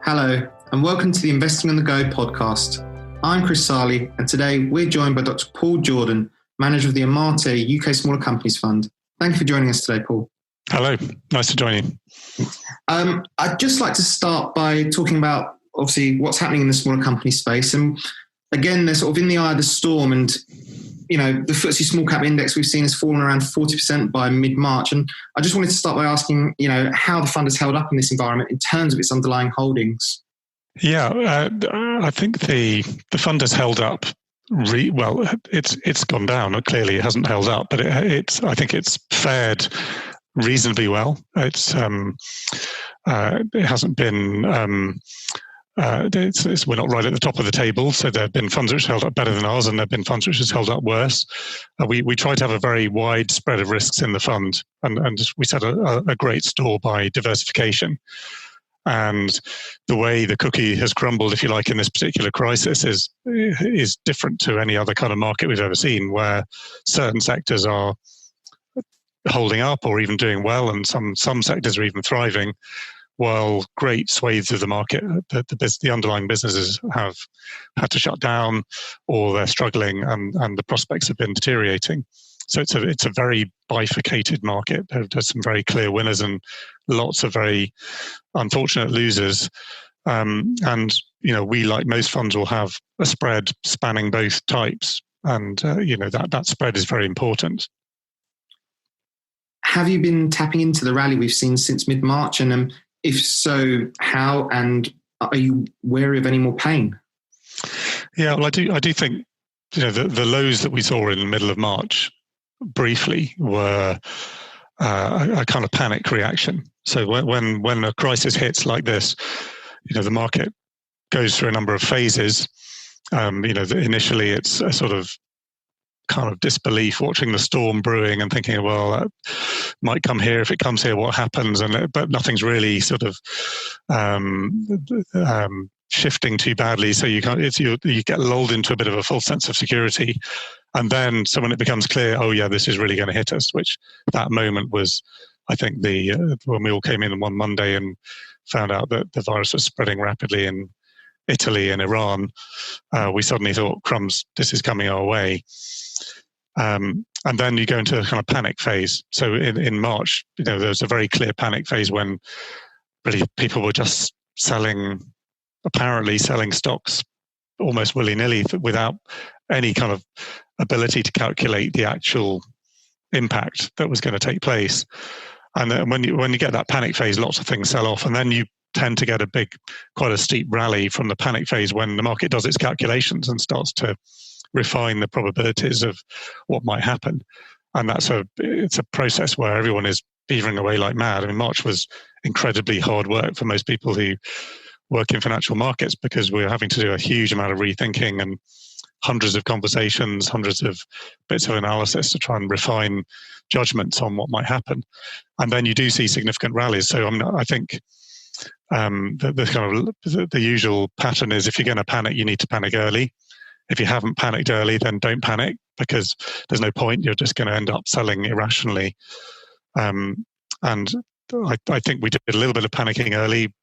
Hello, and welcome to the Investing on the Go podcast. I'm Chris Sarley, and today we're joined by Dr. Paul Jourdan, manager of the Amati UK Smaller Companies Fund. Thank you for joining us today, Paul. Hello, nice to join you. I'd just like to start by talking about, obviously, what's happening in the smaller company space. And again, they're sort of in the eye of the storm. And, you know, the FTSE Small Cap Index we've seen has fallen around 40% by mid-March. And I just wanted to start by asking, you know, how the fund has held up in this environment in terms of its underlying holdings. Yeah, I think the fund has held up. Well, it's gone down. Clearly, it hasn't held up, but I think it's fared reasonably well. It hasn't been. We're not right at the top of the table, so there have been funds which held up better than ours, and there have been funds which has held up worse. We try to have a very wide spread of risks in the fund, and we set a great store by diversification. And the way the cookie has crumbled, if you like, in this particular crisis is different to any other kind of market we've ever seen, where certain sectors are holding up or even doing well, and some sectors are even thriving, while great swathes of the market, the underlying businesses have had to shut down or they're struggling, and the prospects have been deteriorating. So it's a very bifurcated market. There's some very clear winners and lots of very unfortunate losers. And you know, we, like most funds, will have a spread spanning both types, and you know, that spread is very important. Have you been tapping into the rally we've seen since mid-March? And if so, how? And are you wary of any more pain? Yeah, well, I do think, you know, the lows that we saw in the middle of March briefly were a kind of panic reaction. So when a crisis hits like this, you know, the market goes through a number of phases. You know, initially it's a sort of kind of disbelief, watching the storm brewing and thinking, well, that might come here. If it comes here, what happens? But nothing's really sort of shifting too badly. So you get lulled into a bit of a false sense of security. And then, so when it becomes clear, oh yeah, this is really going to hit us, which that moment was, I think, when we all came in on one Monday and found out that the virus was spreading rapidly in Italy and Iran, we suddenly thought, crumbs, this is coming our way. And then you go into a kind of panic phase. So in March, you know, there was a very clear panic phase when really people were just apparently selling stocks almost willy-nilly without any kind of ability to calculate the actual impact that was going to take place. And then when you get that panic phase, lots of things sell off, and then you tend to get quite a steep rally from the panic phase when the market does its calculations and starts to refine the probabilities of what might happen. And it's a process where everyone is beavering away like mad. I mean, March was incredibly hard work for most people who work in financial markets, because we're having to do a huge amount of rethinking and hundreds of conversations, hundreds of bits of analysis to try and refine judgments on what might happen. And then you do see significant rallies. So I think the usual pattern is, if you're going to panic, you need to panic early. If you haven't panicked early, then don't panic, because there's no point. You're just going to end up selling irrationally. And I think we did a little bit of panicking early.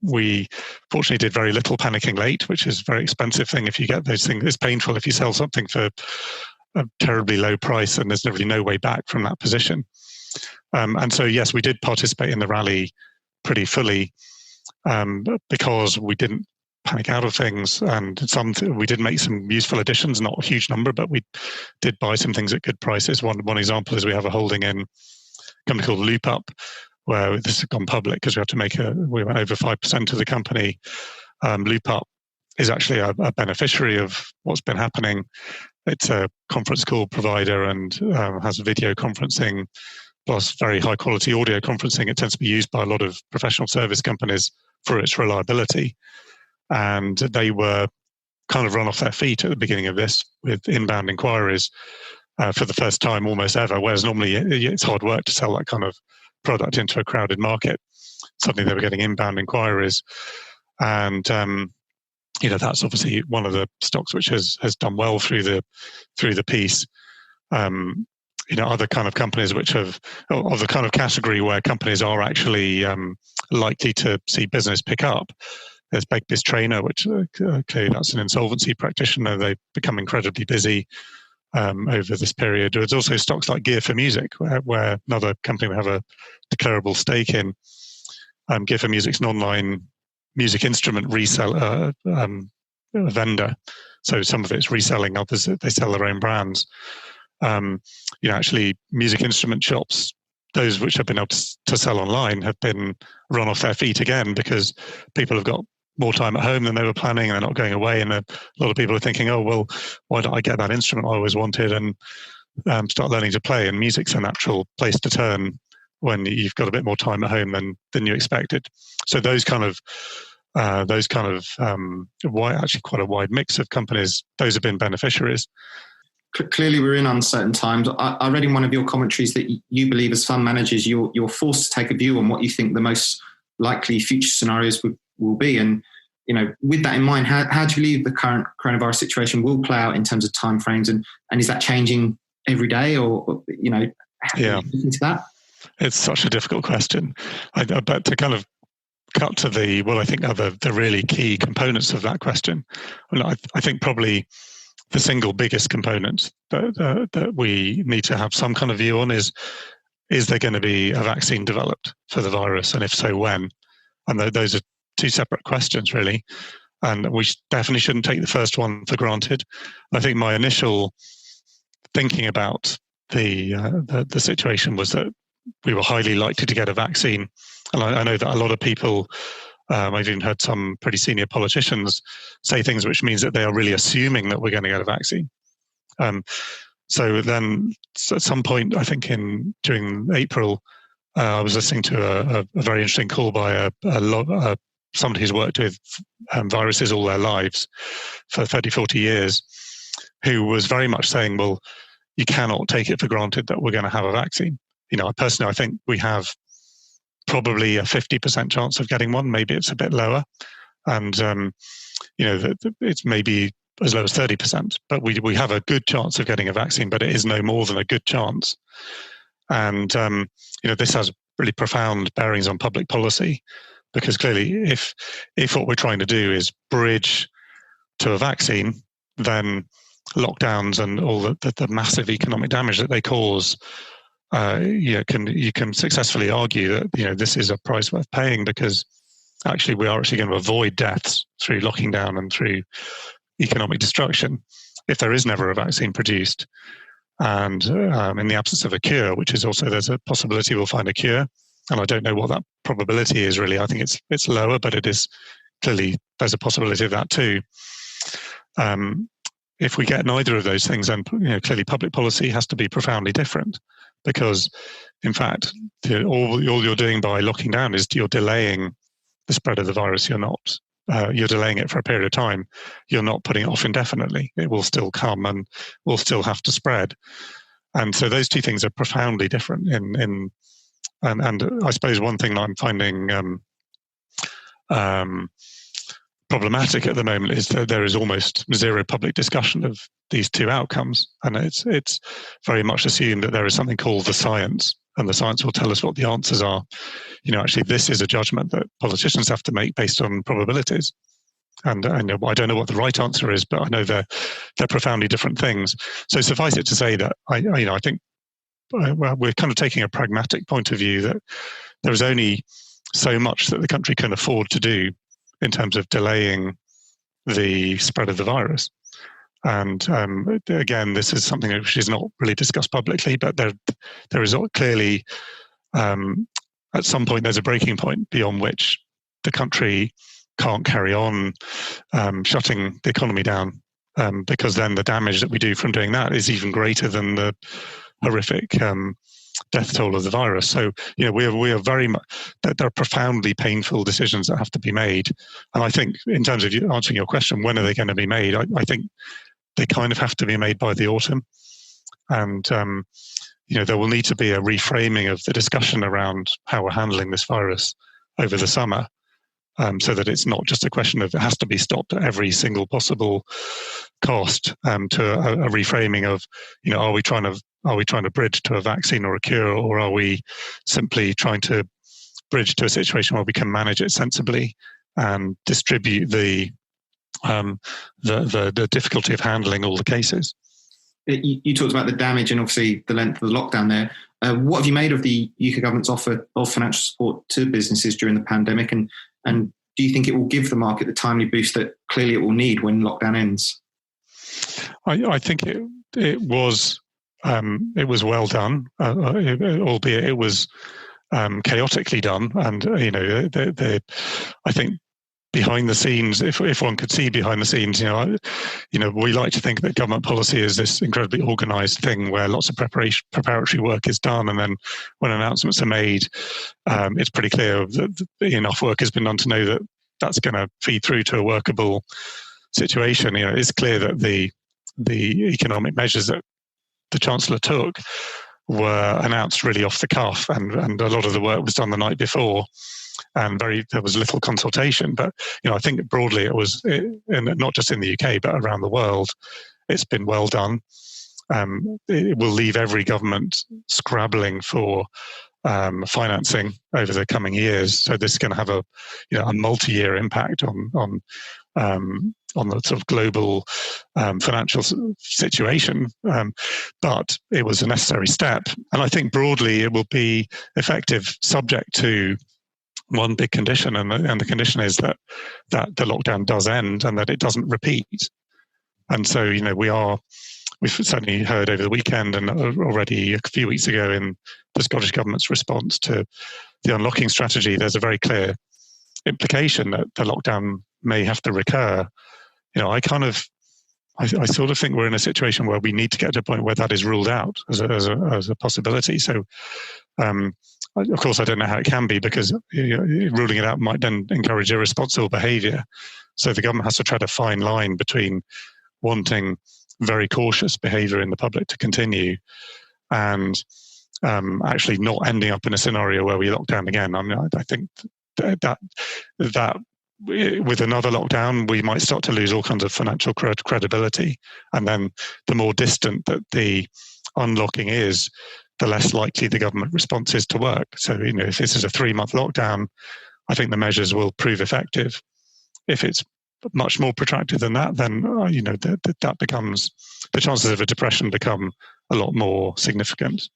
We fortunately did very little panicking late, which is a very expensive thing. If you get those things, it's painful if you sell something for a terribly low price and there's really no way back from that position. And so, yes, we did participate in the rally pretty fully, because we didn't panic out of things, and we did make some useful additions, not a huge number, but we did buy some things at good prices. One example is we have a holding in a company called LoopUp, where this has gone public because we went over 5% of the company. LoopUp is actually a beneficiary of what's been happening. It's a conference call provider and has video conferencing plus very high quality audio conferencing. It tends to be used by a lot of professional service companies for its reliability. And they were kind of run off their feet at the beginning of this with inbound inquiries for the first time almost ever, whereas normally it's hard work to sell that kind of product into a crowded market. Suddenly they were getting inbound inquiries. And you know, that's obviously one of the stocks which has done well through the piece. You know, other kind of companies which have, of the kind of category where companies are actually likely to see business pick up, There's Begbie's Trainer, which clearly that's an insolvency practitioner. They've become incredibly busy over this period. There's also stocks like Gear for Music, where another company we have a declarable stake in. Gear for Music's an online music instrument reseller vendor. So some of it's reselling, others they sell their own brands. Actually, music instrument shops, those which have been able to sell online, have been run off their feet again because people have got more time at home than they were planning, and they're not going away. And a lot of people are thinking, oh, well, why don't I get that instrument I always wanted and start learning to play? And music's a natural place to turn when you've got a bit more time at home than you expected. So those kind of actually quite a wide mix of companies, those have been beneficiaries. Clearly, we're in uncertain times. I read in one of your commentaries that you believe as fund managers, you're forced to take a view on what you think the most likely future scenarios will be. And, with that in mind, how do you believe the current coronavirus situation will play out in terms of timeframes? And is that changing every day, or how do you look into that? It's such a difficult question. But to kind of cut to I think are the really key components of that question. I think probably the single biggest component that we need to have some kind of view on is there going to be a vaccine developed for the virus, and if so, when? And those are two separate questions, really. And we definitely shouldn't take the first one for granted. I think my initial thinking about the situation was that we were highly likely to get a vaccine. And I know that a lot of people, I've even heard some pretty senior politicians say things which means that they are really assuming that we're going to get a vaccine. So then at some point, I think during April, I was listening to a very interesting call by somebody who's worked with viruses all their lives for 30, 40 years, who was very much saying, well, you cannot take it for granted that we're going to have a vaccine. Personally, I think we have probably a 50% chance of getting one. Maybe it's a bit lower. And, it's maybe as low as 30%. But we have a good chance of getting a vaccine, but it is no more than a good chance. And, this has really profound bearings on public policy, because clearly if what we're trying to do is bridge to a vaccine, then lockdowns and all the massive economic damage that they cause, you can successfully argue that this is a price worth paying, because actually we are actually going to avoid deaths through locking down and through economic destruction if there is never a vaccine produced. And in the absence of a cure, which is also, there's a possibility we'll find a cure, and I don't know what that probability is really. I think it's lower, but it is clearly, there's a possibility of that too. If we get neither of those things, then clearly public policy has to be profoundly different, because in fact, all you're doing by locking down is you're delaying the spread of the virus. You're delaying it for a period of time. You're not putting it off indefinitely. It will still come and will still have to spread. And so those two things are profoundly different. And I suppose one thing that I'm finding problematic at the moment is that there is almost zero public discussion of these two outcomes, and it's very much assumed that there is something called the science, and the science will tell us what the answers are. Actually, this is a judgment that politicians have to make based on probabilities, and I don't know what the right answer is, but I know they're profoundly different things. So suffice it to say that I think we're kind of taking a pragmatic point of view that there is only so much that the country can afford to do in terms of delaying the spread of the virus. And again, this is something which is not really discussed publicly, but there is clearly, at some point, there's a breaking point beyond which the country can't carry on shutting the economy down, because then the damage that we do from doing that is even greater than the horrific death toll of the virus. So, we are very much, there are profoundly painful decisions that have to be made. And I think in terms of answering your question, when are they going to be made? I think they kind of have to be made by the autumn. And, there will need to be a reframing of the discussion around how we're handling this virus over the summer, so that it's not just a question of it has to be stopped at every single possible cost, to a reframing of, are we trying to bridge to a vaccine or a cure, or are we simply trying to bridge to a situation where we can manage it sensibly and distribute the difficulty of handling all the cases. You talked about the damage and obviously the length of the lockdown there. What have you made of the UK government's offer of financial support to businesses during the pandemic? And do you think it will give the market the timely boost that clearly it will need when lockdown ends? I think it was well done, albeit it was chaotically done. And I think behind the scenes, if one could see behind the scenes, we like to think that government policy is this incredibly organised thing where lots of preparatory work is done, and then when announcements are made, it's pretty clear that enough work has been done to know that that's going to feed through to a workable situation. It's clear that the economic measures that the Chancellor took were announced really off the cuff, and a lot of the work was done the night before. And there was little consultation, but I think broadly it was, and not just in the UK but around the world, it's been well done. It will leave every government scrabbling for financing over the coming years. So this is going to have a multi-year impact on the sort of global financial situation. But it was a necessary step, and I think broadly it will be effective, subject to one big condition, and the condition is that the lockdown does end and that it doesn't repeat. And so, we've certainly heard over the weekend and already a few weeks ago in the Scottish Government's response to the unlocking strategy, there's a very clear implication that the lockdown may have to recur. I sort of think we're in a situation where we need to get to a point where that is ruled out as a possibility. So, of course, I don't know how it can be, because ruling it out might then encourage irresponsible behaviour. So the government has to tread a fine line between wanting very cautious behaviour in the public to continue and actually not ending up in a scenario where we lock down again. I mean, I think that with another lockdown, we might start to lose all kinds of financial credibility. And then the more distant that the unlocking is, the less likely the government response is to work. So, if this is a 3-month lockdown, I think the measures will prove effective. If it's much more protracted than that, then, that becomes, the chances of a depression become a lot more significant.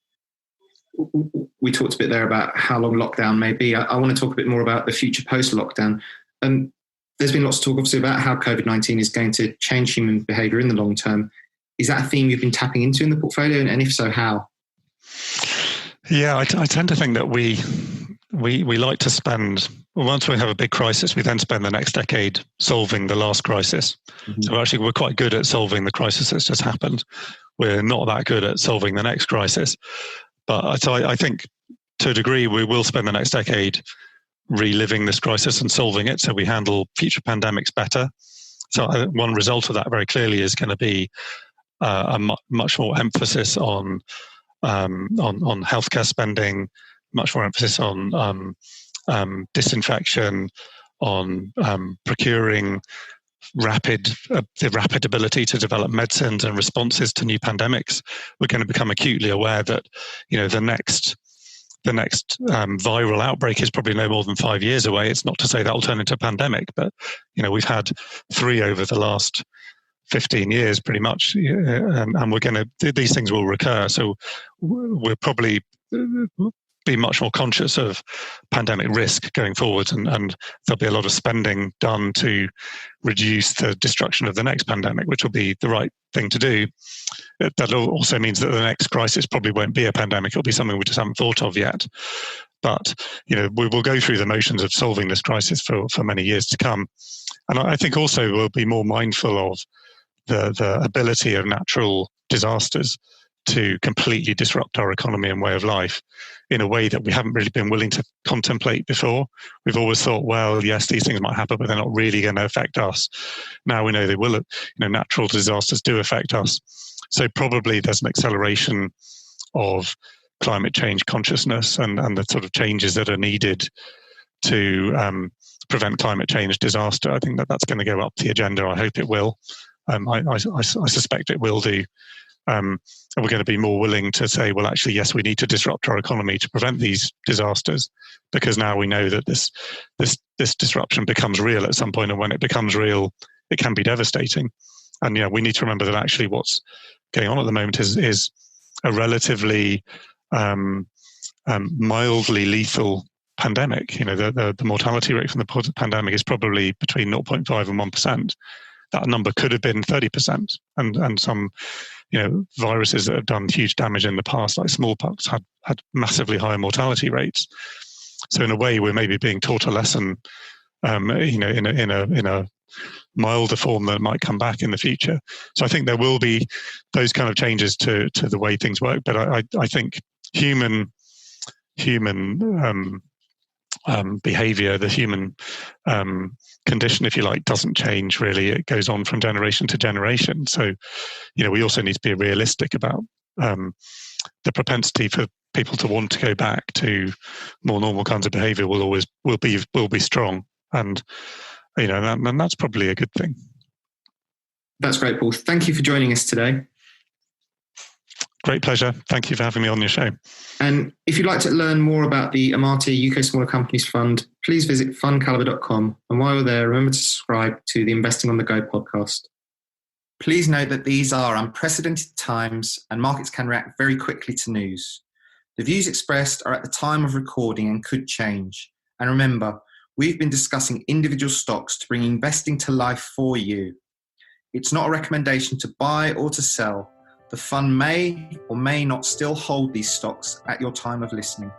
We talked a bit there about how long lockdown may be. I want to talk a bit more about the future post-lockdown. There's been lots of talk, obviously, about how COVID-19 is going to change human behaviour in the long term. Is that a theme you've been tapping into in the portfolio? And if so, how? Yeah, I tend to think that we like to spend, once we have a big crisis, we then spend the next decade solving the last crisis. Mm-hmm. So actually we're quite good at solving the crisis that's just happened. We're not that good at solving the next crisis. But so I think to a degree we will spend the next decade reliving this crisis and solving it so we handle future pandemics better. So one result of that very clearly is going to be a much more emphasis on healthcare spending, much more emphasis on disinfection, on procuring the rapid ability to develop medicines and responses to new pandemics. We're going to become acutely aware that the next viral outbreak is probably no more than 5 years away. It's not to say that will turn into a pandemic, but we've had 3 over the last 15 years pretty much, and we're going to, these things will recur. So we'll probably be much more conscious of pandemic risk going forward, and there'll be a lot of spending done to reduce the destruction of the next pandemic, which will be the right thing to do. That also means that the next crisis probably won't be a pandemic. It'll be something we just haven't thought of yet. But we will go through the motions of solving this crisis for many years to come. And I think also we'll be more mindful of the ability of natural disasters to completely disrupt our economy and way of life in a way that we haven't really been willing to contemplate before. We've always thought, well, yes, these things might happen, but they're not really going to affect us. Now we know they will. Natural disasters do affect us. So probably there's an acceleration of climate change consciousness and the sort of changes that are needed to prevent climate change disaster. I think that's going to go up the agenda. I hope it will. I suspect it will do. And we're going to be more willing to say, well, actually, yes, we need to disrupt our economy to prevent these disasters, because now we know that this disruption becomes real at some point, and when it becomes real, it can be devastating. And we need to remember that actually what's going on at the moment is a relatively mildly lethal pandemic. The mortality rate from the pandemic is probably between 0.5 and 1%. That number could have been 30%, and some viruses that have done huge damage in the past, like smallpox, had massively higher mortality rates. So in a way, we're maybe being taught a lesson, in a milder form that might come back in the future. So I think there will be those kind of changes to the way things work. But I think human behavior, the human condition, if you like, doesn't change really. It goes on from generation to generation. So, we also need to be realistic about the propensity for people to want to go back to more normal kinds of behavior will be strong, and and that's probably a good thing. That's great, Paul. Thank you for joining us today. Great pleasure. Thank you for having me on your show. And if you'd like to learn more about the Amati UK Smaller Companies Fund, please visit FundCalibre.com. And while you're there, remember to subscribe to the Investing on the Go podcast. Please note that these are unprecedented times and markets can react very quickly to news. The views expressed are at the time of recording and could change. And remember, we've been discussing individual stocks to bring investing to life for you. It's not a recommendation to buy or to sell. The fund may or may not still hold these stocks at your time of listening.